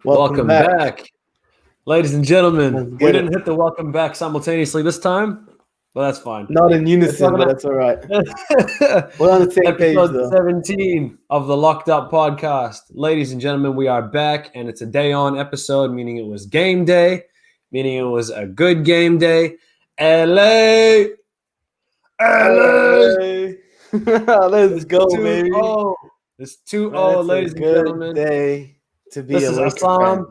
Welcome back. Ladies and gentlemen. We didn't hit the welcome back simultaneously this time, but that's fine. Not in unison, but that's all right. We're on the same page, though. 17 of the Locked Up podcast. Ladies and gentlemen, we are back, and it's a day-on episode, meaning it was game day, meaning it was a good game day. LA! Let's go, baby. It's 2-0, ladies and gentlemen. Day to be this is Essam.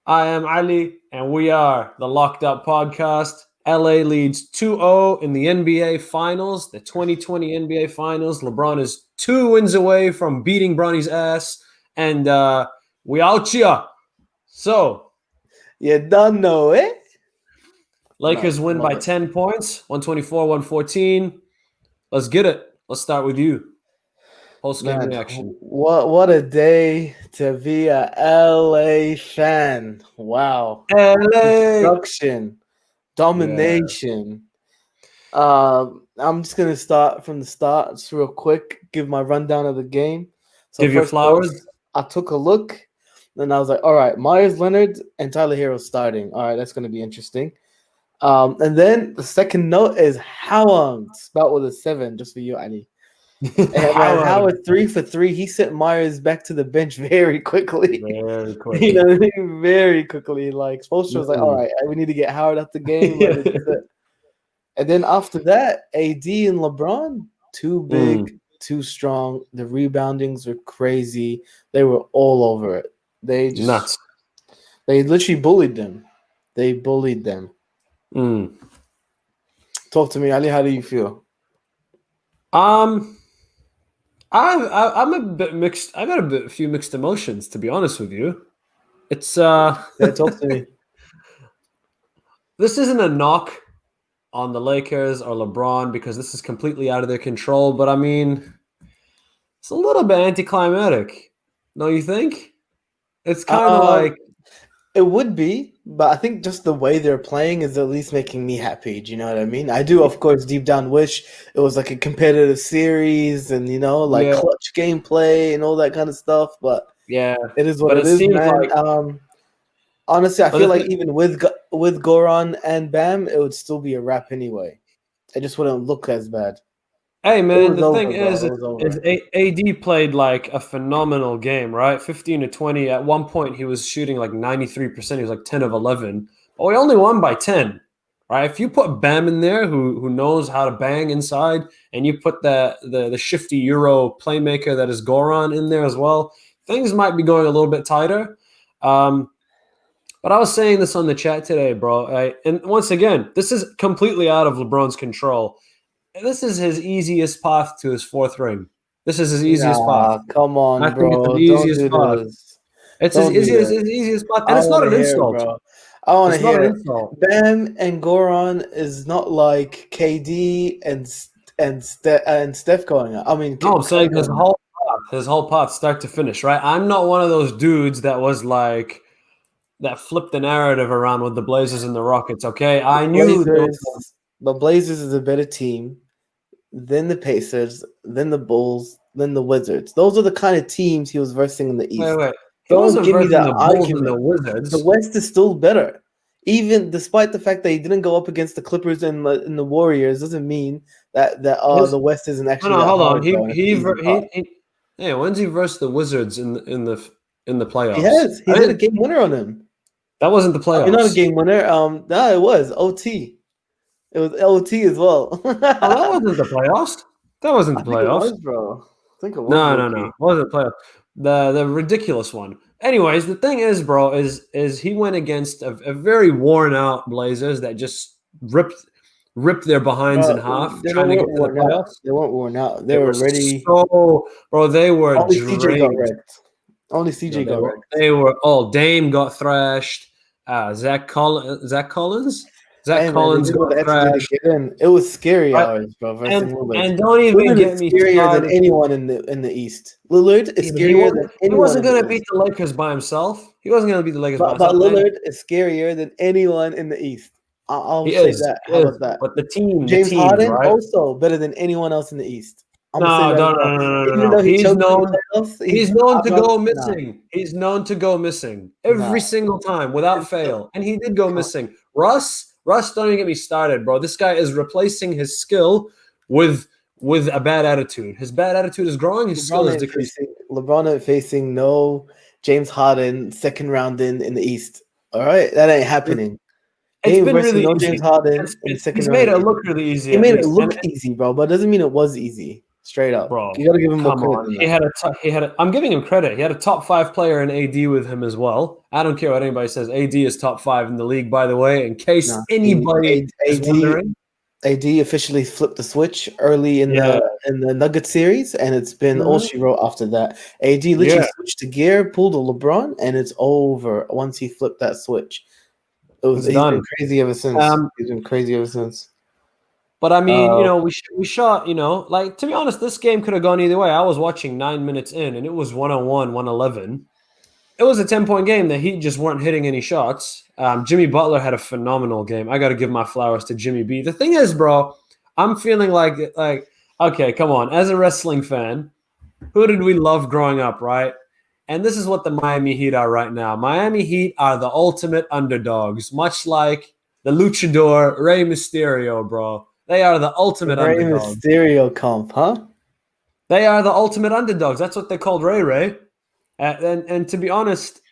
I am Ali, and we are the Locked Up podcast. LA leads 2-0 in the NBA Finals, the 2020 NBA Finals. LeBron is 2 wins away from beating Bronny's ass, and we out here. So, you don't know it. Lakers win by 10 points, 124-114. Let's get it. Let's start with you. Post-game reaction. What a day to be a LA fan. Wow. LA. Destruction. Domination. Yeah. I'm just going to start from the start just real quick, give my rundown of the game. So give your flowers. I took a look, and I was like, all right, Myers Leonard and Tyler Hero starting. All right, that's going to be interesting. And then the second note is Howard, spelled with a 7, just for you, Ali. And Howard 3 for 3. He sent Myers back to the bench very quickly. Very quickly. You know, very quickly. Like Spoelstra was like, all right, we need to get Howard out the game. And then after that, AD and LeBron, too big, too strong. The reboundings were crazy. They were all over it. They just nuts. They literally bullied them. They bullied them. Talk to me, Ali. How do you feel? I'm a bit mixed. I got a few mixed emotions, to be honest with you. It's talk to me. This isn't a knock on the Lakers or LeBron because this is completely out of their control. But I mean, it's a little bit anticlimactic. Don't you think? It's kind of like it would be, but I think just the way they're playing is at least making me happy. Do you know what I mean? I do, of course, deep down wish it was like a competitive series and, you know, like clutch gameplay and all that kind of stuff. But yeah, it is what it is, man. Like, honestly, I feel like even with Goran and Bam, it would still be a wrap anyway. It just wouldn't look as bad. Hey, man, the thing is AD played like a phenomenal game, right? 15-20. At one point, he was shooting like 93%. He was like 10 of 11. But we only won by 10, right? If you put Bam in there, who knows how to bang inside, and you put the shifty Euro playmaker that is Goran in there as well, things might be going a little bit tighter. But I was saying this on the chat today, bro. And once again, this is completely out of LeBron's control. This is his easiest path to his 4th ring. This is his easiest path. Come on, I think it's the easiest path. It's his easiest path, and it's not an insult. Bro. I want to hear it. Bam and Goran is not like KD and Steph going out. I mean, no, I'm saying his whole path, start to finish, right? I'm not one of those dudes that was like that flipped the narrative around with the Blazers and the Rockets. Okay, I knew. The Blazers is a better team than the Pacers, then the Bulls, then the Wizards. Those are the kind of teams he was versing in the East. Wait. Don't give me that argument. The Wizards. The West is still better. Even despite the fact that he didn't go up against the Clippers and the Warriors, doesn't mean that the West isn't actually. No, hold on. When's he versed the Wizards in the playoffs? He has. He did a game winner on him. That wasn't the playoffs. Not a game winner. No, it was OT. It was OT as well. That wasn't the playoffs. That wasn't the playoffs. It was, bro. I think it was. No. It wasn't the playoffs. The ridiculous one. Anyways, the thing is, bro, is he went against a very worn out Blazers that just ripped their behinds in half trying to get to the playoffs. They weren't worn out. They were ready. They were only drained. CJ got wrecked. Only CJ got wrecked. They were Dame got thrashed. Zach Collins. Zach Collins got crashed. It was scary hours, bro. And don't even get me scarier than anyone in the East. Lillard is scarier than anyone. He wasn't going to beat the Lakers by himself. He wasn't going to beat the Lakers by himself. But Lillard is scarier than anyone in the East. I'll say that. How about that? But the team, James Harden right? also better than anyone else in the East. I'm gonna say No, right no, now. no, no, no, no, Even no. though he He's choked in known. the playoffs, He's known to go nah, missing. He's known to go missing every nah. single time without fail, and he did go missing. Russ, don't even get me started, bro. This guy is replacing his skill with a bad attitude. His bad attitude is growing. His skill is decreasing. LeBron ain't facing no James Harden second round in the East. All right, that ain't happening. He It's ain't been versing really no easy. James Harden in the second He's round. made it look really easy. He At made it least. look easy, bro, but it doesn't mean it was easy. Straight up, Bro, you gotta give him more come credit on. than He that. had a. I'm giving him credit. He had a top 5 player in AD with him as well. I don't care what anybody says. AD is top 5 in the league, by the way. In case Nah, anybody is wondering. AD officially flipped the switch early in Yeah. the Nugget series, and it's been all she wrote after that. AD literally Yeah. switched to gear, pulled a LeBron, and it's over once he flipped that switch. He's done. been crazy ever since. He's been crazy ever since. But I mean, we shot, like, to be honest, this game could have gone either way. I was watching 9 minutes in, and it was 101, 111. It was a 10-point game. The Heat just weren't hitting any shots. Jimmy Butler had a phenomenal game. I got to give my flowers to Jimmy B. The thing is, bro, I'm feeling like, okay, come on. As a wrestling fan, who did we love growing up, right? And this is what the Miami Heat are right now. Miami Heat are the ultimate underdogs, much like the luchador Rey Mysterio, bro. They are the ultimate Rey underdogs. Mysterio comp, huh? They are the ultimate underdogs. That's what they called Ray. And to be honest,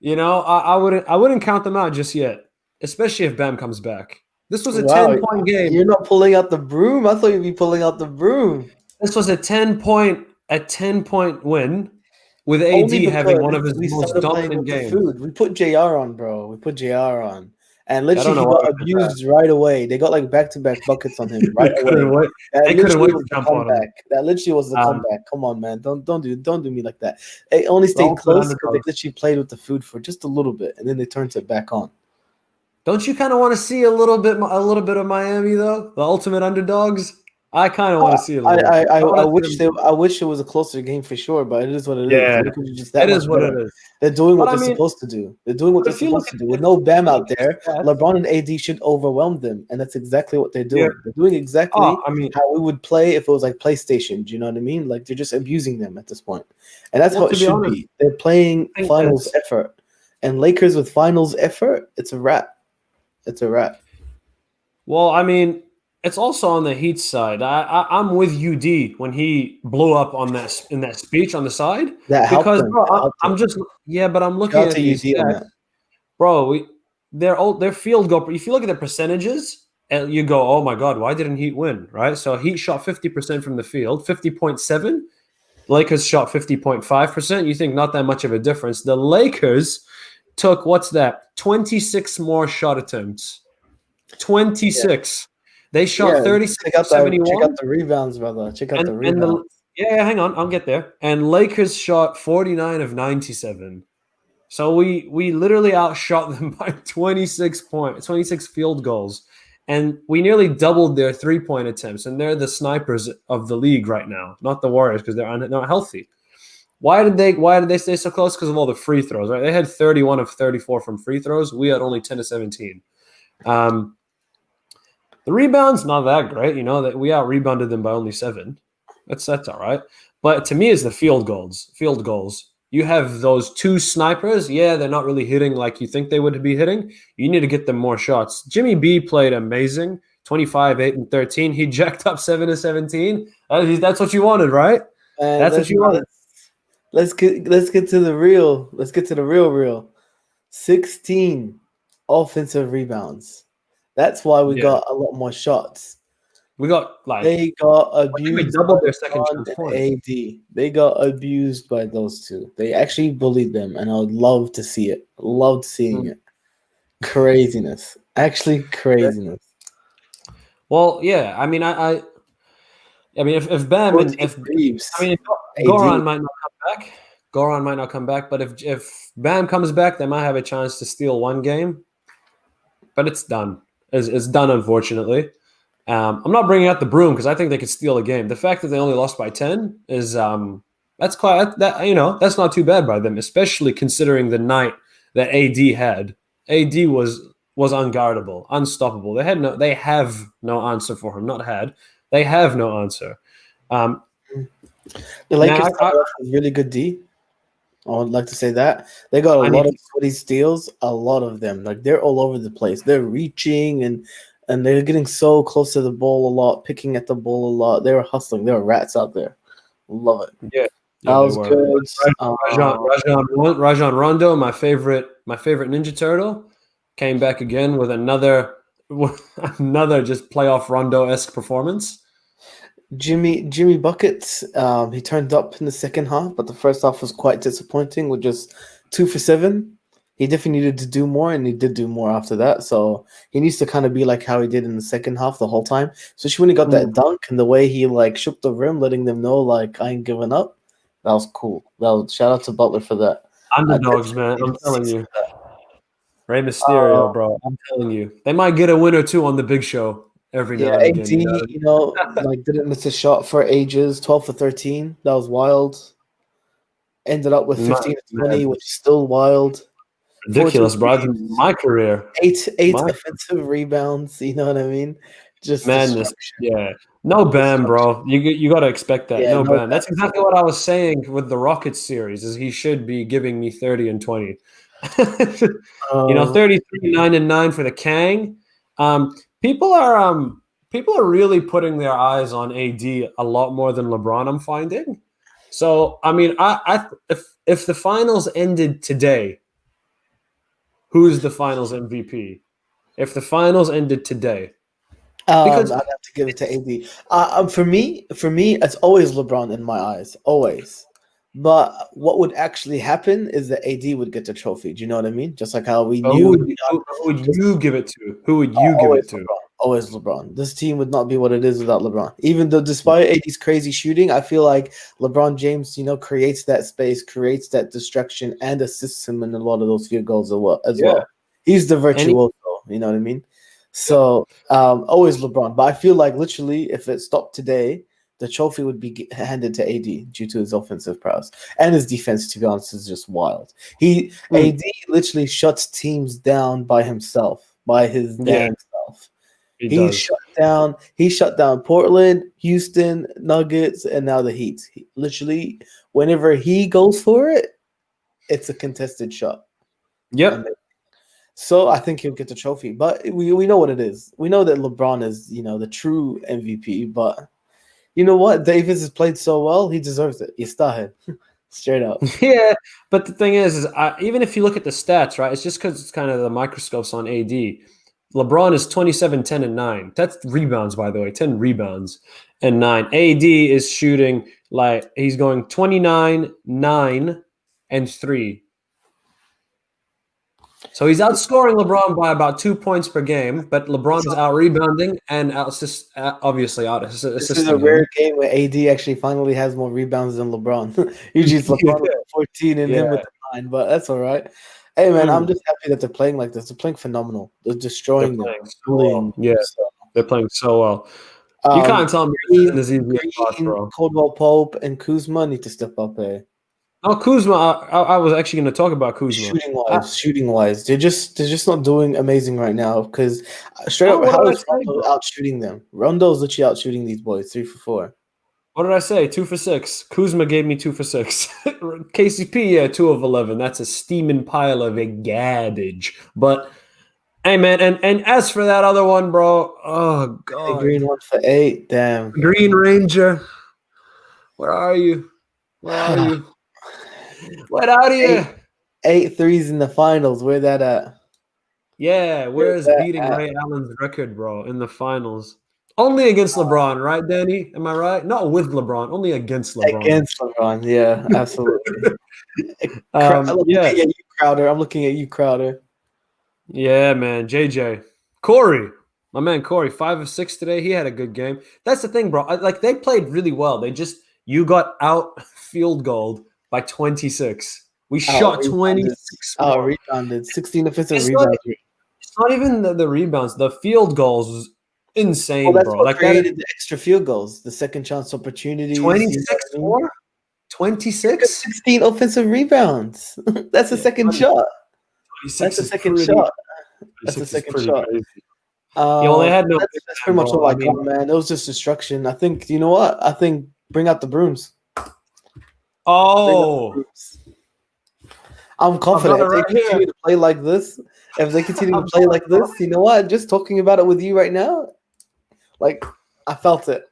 I wouldn't count them out just yet, especially if Bam comes back. This was a 10-point game. You're not pulling out the broom. I thought you'd be pulling out the broom. This was a 10-point win with AD having one of his most dominant games. We put JR on, bro. We put JR on. And literally, he got abused right away. They got like back-to-back buckets on him right away. They couldn't wait to jump on him. That literally was the comeback. Come on, man. Don't do me like that. They only stayed close because they literally played with the food for just a little bit, and then they turned it back on. Don't you kind of want to see a little bit of Miami though? The ultimate underdogs. I kind of want to see it. I wish it was a closer game for sure, but it is what it is. It is what it is. They're doing what they're supposed to do. They're doing what they're supposed to do. With no Bam out there, LeBron and AD should overwhelm them, and that's exactly what they're doing. Yeah. They're doing exactly how we would play if it was like PlayStation. Do you know what I mean? Like they're just abusing them at this point, and that's how it should be. They're playing finals effort, and Lakers with finals effort, it's a wrap. It's a wrap. Well, I mean, it's also on the Heat side. I'm with UD when he blew up on that in that speech on the side. Because bro, I'm looking at these stats. Bro, their field goal. If you look at the percentages, and you go, oh my God, why didn't Heat win? Right? So Heat shot 50% from the field, 50.7. Lakers shot 50.5%. You think not that much of a difference. The Lakers took 26 more shot attempts. 26. They shot 36 71. Check out the rebounds, brother. Check out the rebounds. Hang on. I'll get there. And Lakers shot 49 of 97. So we literally outshot them by 26 field goals. And we nearly doubled their 3-point attempts. And they're the snipers of the league right now, not the Warriors because they're not healthy. Why did they stay so close? Because of all the free throws, right? They had 31 of 34 from free throws. We had only 10 of 17. The rebounds, not that great. That we out-rebounded them by only 7. That's all right. But to me, it's the field goals. Field goals. You have those 2 snipers. Yeah, they're not really hitting like you think they would be hitting. You need to get them more shots. Jimmy B played amazing. 25, 8, and 13. He jacked up 7 of 17. That's what you wanted, right? That's what you wanted. Let's get to the real. Let's get to the real. 16 offensive rebounds. That's why we got a lot more shots. We got they got abused. We doubled their second chance point. AD. They got abused by those 2. They actually bullied them, and I would love to see it. Loved seeing it. Craziness. Actually, craziness. Well, yeah. I mean, if Bam and Goran might not come back. Goran might not come back, but if Bam comes back, they might have a chance to steal one game. But it's done. It's done, unfortunately. I'm not bringing out the broom because I think they could steal a game. The fact that they only lost by 10 is that's not too bad by them, especially considering the night that AD had. AD was unguardable, unstoppable. They have no answer for him. They have no answer. Um, The Lakers started off with really good D. I would like to say that they got a lot of sweaty steals, a lot of them. Like they're all over the place. They're reaching and they're getting so close to the ball a lot, picking at the ball a lot. They were hustling. There were rats out there. Love it. Yeah, that was good. Rajon Rondo, my favorite Ninja Turtle, came back again with another just playoff Rondo-esque performance. Jimmy Buckets, he turned up in the second half, but the first half was quite disappointing with just 2 for 7. He definitely needed to do more, and he did do more after that. So he needs to kind of be like how he did in the second half the whole time. Especially when he got that dunk and the way he like shook the rim, letting them know like I ain't giving up. That was cool. Shout out to Butler for that. Underdogs, man. I'm telling you. Rey Mysterio, bro. I'm telling you. They might get a win or two on the big show every now and again. AD, like didn't miss a shot for ages. 12 for 13. That was wild. Ended up with 15 to 20, which is still wild. Ridiculous, bro. My career. Eight offensive rebounds. You know what I mean? Just madness. Yeah. No Bam, bro. You got to expect that. No Bam. That's exactly what I was saying with the Rockets series. Is he should be giving me 30 and 20. 33, 9 and 9 for the Kang. People are really putting their eyes on AD a lot more than LeBron, I'm finding. So I mean, if the finals ended today, who's the finals MVP? If the finals ended today, because I'd have to give it to AD. For me, it's always LeBron in my eyes, always. But what would actually happen is that AD would get the trophy. Do you know what I mean? Just like how we knew. Who would you give it to? Who would you give it to? LeBron. Always LeBron. This team would not be what it is without LeBron. Even though, despite AD's crazy shooting, I feel like LeBron James, creates that space, creates that distraction, and assists him in a lot of those field goals as well. He's the virtuoso. You know what I mean? So always LeBron. But I feel like literally, if it stopped today, the trophy would be handed to AD due to his offensive prowess, and his defense, to be honest, is just wild. AD literally shuts teams down by himself, by his damn self. He shut down Portland, Houston, Nuggets, and now the Heat. Literally, whenever he goes for it, it's a contested shot. Yep. So I think he'll get the trophy. But we know what it is. We know that LeBron is, the true MVP, but you know what? Davis has played so well, he deserves it. Yestahid. Straight up. Yeah, but the thing is even if you look at the stats, right, it's just because it's kind of the microscopes on AD. LeBron is 27, 10, and 9. That's rebounds, by the way, 10 rebounds and 9. AD is shooting like he's going 29, 9, and 3. So he's outscoring LeBron by about 2 points per game, but LeBron is out rebounding and obviously out assisting. This is a rare game where AD actually finally has more rebounds than LeBron. Usually it's LeBron with 14 and him with the 9, but that's all right. Hey man, I'm just happy that they're playing like this. They're playing phenomenal. They're destroying them. They're playing so well. You can't tell me this is easy spot, bro. Caldwell Pope and Kuzma need to step up. Oh, Kuzma! I was actually going to talk about Kuzma. Shooting wise, they're just not doing amazing right now. Because straight up, how is Rondo out shooting them? Rondo's literally out shooting these boys 3 for 4. What did I say? 2 for 6. Kuzma gave me 2 for 6. KCP, 2 of 11. That's a steaming pile of garbage. But hey, man, and as for that other one, bro, oh god, Green 1 for 8. Damn, Green Ranger, where are you? Where are you? What out of you? 8 threes in the finals. Where that at? Yeah, where's beating Ray Allen's record, bro, in the finals? Only against LeBron, right, Danny? Am I right? Not with LeBron, only against LeBron. Against LeBron, yeah, absolutely. I'm looking at you, Crowder. Yeah, man. JJ. Corey. My man Corey, 5 of 6 today. He had a good game. That's the thing, bro. They played really well. You got out field goaled by 26. We shot 26. Rebounded. 16 offensive rebounds. It's not even the rebounds. The field goals was insane, that's bro. What created the extra field goals, the second chance opportunities. 26 more? 26? 16 offensive rebounds. That's the second shot. That's the second shot. That's the second shot. They had no. That's pretty much all I got, man. It was just destruction. I think, you know what? I think Bring out the brooms. Oh, I'm confident if they continue to play like this. If they continue to play like this, you know what? Just talking about it with you right now, like I felt it.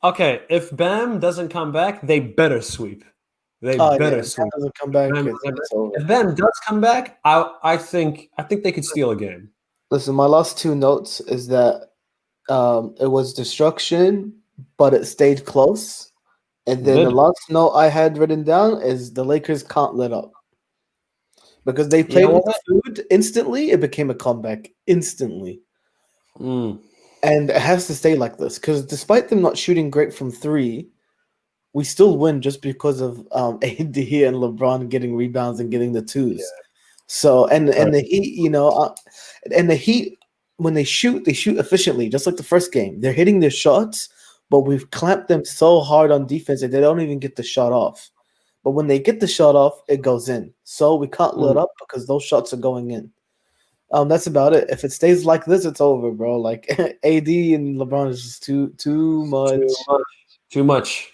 Okay, if Bam doesn't come back, they better sweep. They better sweep. Doesn't come back. If Bam does come back, I think they could steal a game. Listen, my last two notes is that it was destruction, but it stayed close. And then the last note I had written down is the Lakers can't let up. Because they played with food instantly, it became a comeback instantly. And it has to stay like this. Because despite them not shooting great from three, we still win just because of AD and LeBron getting rebounds and getting the twos. Yeah. So, and the Heat, and the Heat, when they shoot efficiently, just like the first game. They're hitting their shots, but we've clamped them so hard on defense that they don't even get the shot off. But when they get the shot off, it goes in. So we can't let up because those shots are going in. That's about it. If it stays like this, it's over, bro. Like AD and LeBron is just too much. Too much.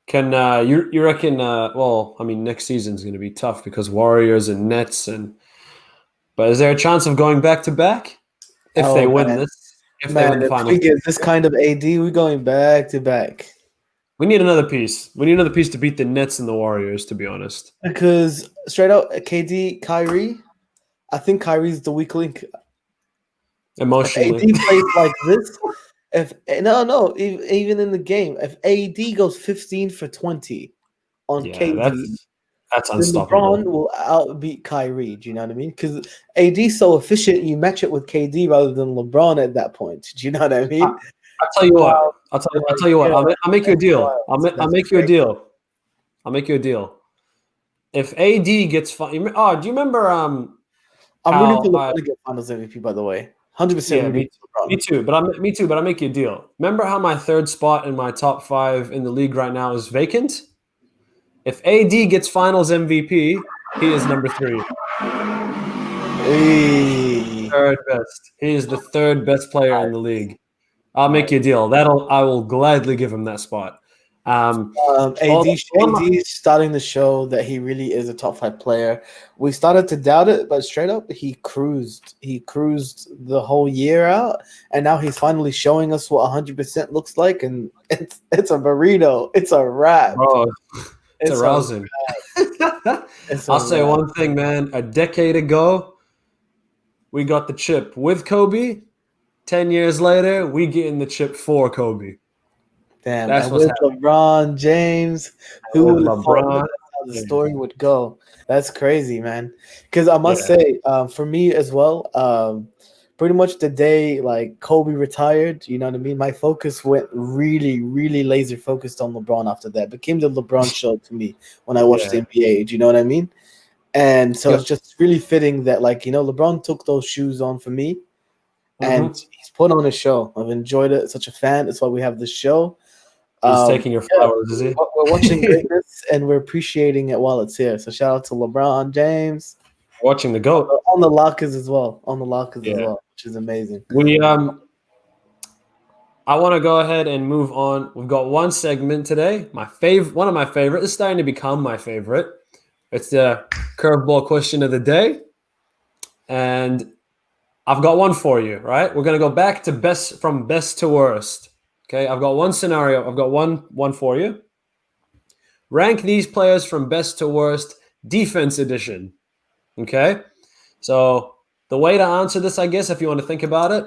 Can you reckon? Well, I mean, next season's going to be tough because Warriors and Nets but is there a chance of going back to back if they win this? If they win the finals, we get this kind of AD, we're going back to back. We need another piece. We need another piece to beat the Nets and the Warriors, to be honest. Because straight out, KD, Kyrie, I think Kyrie's the weak link. Emotionally, if AD plays like this. Even in the game, if AD goes 15 for 20 on KD, that's unstoppable. LeBron will outbeat Kyrie. Do you know what I mean? Because AD's so efficient, you match it with KD rather than LeBron at that point. Do you know what I mean? I'll tell you what. I'll tell you what. I'll make you a deal. I'll make you a deal. I'll make you a deal. If AD gets do you remember? I'm rooting for LeBron to get Finals MVP. By the way, 100%. Yeah, me too. But I'll make you a deal. Remember how my third spot in my top 5 in the league right now is vacant? If AD gets Finals MVP, he is number 3. Hey. Third best. He is the third best player in the league. I'll make you a deal. I will gladly give him that spot. AD starting to show that he really is a top 5 player. We started to doubt it, but straight up, he cruised. He cruised the whole year out, and now he's finally showing us what 100% looks like. And it's a burrito. It's a wrap. Bro, it's arousing. I'll say one thing, man. A decade ago, we got the chip with Kobe. 10 years later, we getting the chip for Kobe. Damn, that's what's happening. LeBron James, who would have thought how the story would go? That's crazy, man. Because I must say, for me as well, pretty much the day like Kobe retired, you know what I mean? My focus went really, really laser focused on LeBron after that. It became the LeBron show to me when I watched the NBA. Do you know what I mean? And so it's just really fitting that, like, LeBron took those shoes on for me. And he's put on a show. I've enjoyed it. Such a fan. That's why we have this show. He's taking your flowers, is he? We're watching greatness and we're appreciating it while it's here. So shout out to LeBron James. Watching the GOAT. On the lockers as well, which is amazing. I want to go ahead and move on. We've got one segment today. One of my favorite. It's starting to become my favorite. It's the curveball question of the day. And I've got one for you, right? We're going to go back to from best to worst. Okay, I've got one scenario. I've got one for you. Rank these players from best to worst, defense edition. Okay? So the way to answer this, I guess, if you want to think about it,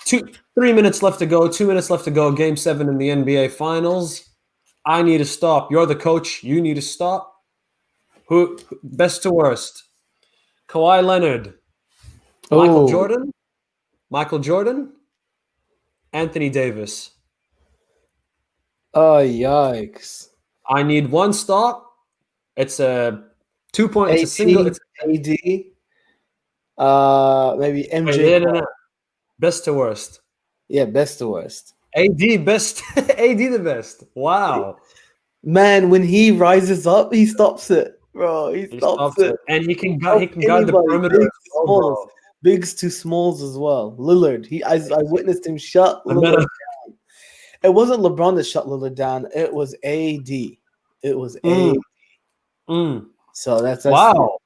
3 minutes left to go, 2 minutes left to go, Game 7 in the NBA Finals. I need to stop. You're the coach. You need to stop. Who best to worst? Kawhi Leonard, Michael Jordan, Anthony Davis. Oh, yikes. I need one stop. It's a 2-point. It's a single. It's AD. Maybe MJ. Wait, no. Best to worst. Yeah, best to worst. AD best. AD the best. Wow. Man, when he rises up, he stops it. Bro, he stops it. And he can guard the perimeter. Bigs to smalls as well. Lillard. I witnessed him shut Lillard down. It wasn't LeBron that shut Lillard down. It was AD. It was AD. So that's wow.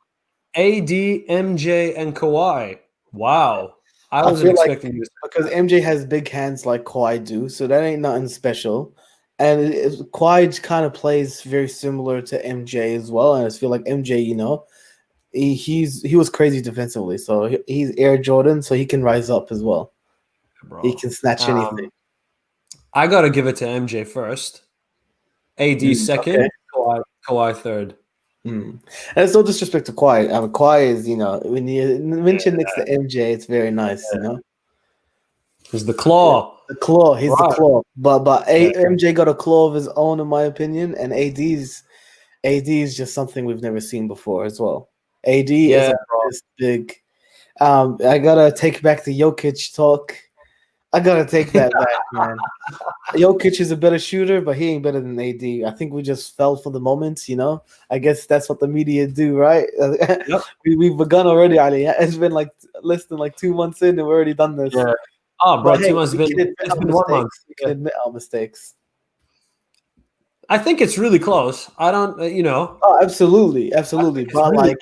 AD, MJ, and Kawhi. Wow. I wasn't expecting you to say because MJ has big hands like Kawhi do, so that ain't nothing special. And Kawhi kind of plays very similar to MJ as well. And I feel like MJ, he was crazy defensively, so he's Air Jordan, so he can rise up as well. Bro. He can snatch anything. I gotta give it to MJ first. AD second. Okay. Kawhi third. And it's no disrespect to Kawhi. I mean, Kawhi is, when you mention next to MJ, it's very nice, He's the claw. The claw. He's the claw. But MJ got a claw of his own, in my opinion, and AD is just something we've never seen before as well. AD is this big. I gotta take back the Jokic talk. I gotta take that back, man. Jokic is a better shooter, but he ain't better than AD. I think we just fell for the moment, I guess that's what the media do, right? Yep. We've begun already, Ali. It's been like less than 2 months in, and we've already done this. Yeah. Oh, bro, 2 months. We can admit our mistakes. I think it's really close. I don't, Oh, absolutely. But really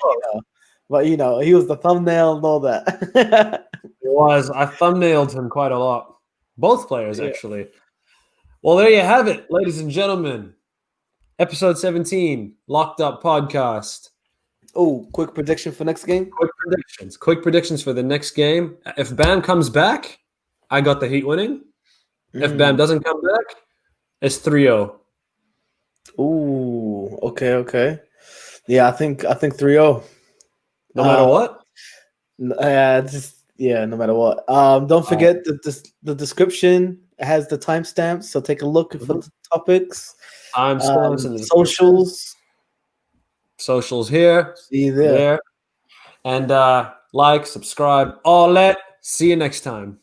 but he was the thumbnail and all that. It was. I thumbnailed him quite a lot. Both players, actually. Well, there you have it, ladies and gentlemen. Episode 17, Locked Up Podcast. Oh, quick prediction for next game? Quick predictions for the next game. If Bam comes back, I got the Heat winning. If Bam doesn't come back, it's 3-0. Ooh, okay. Yeah, I think 3-0. No matter what? No matter what. Don't forget the description has the timestamps, so take a look for the topics. Timestamps and socials here. See you there. And like, subscribe, all that. See you next time.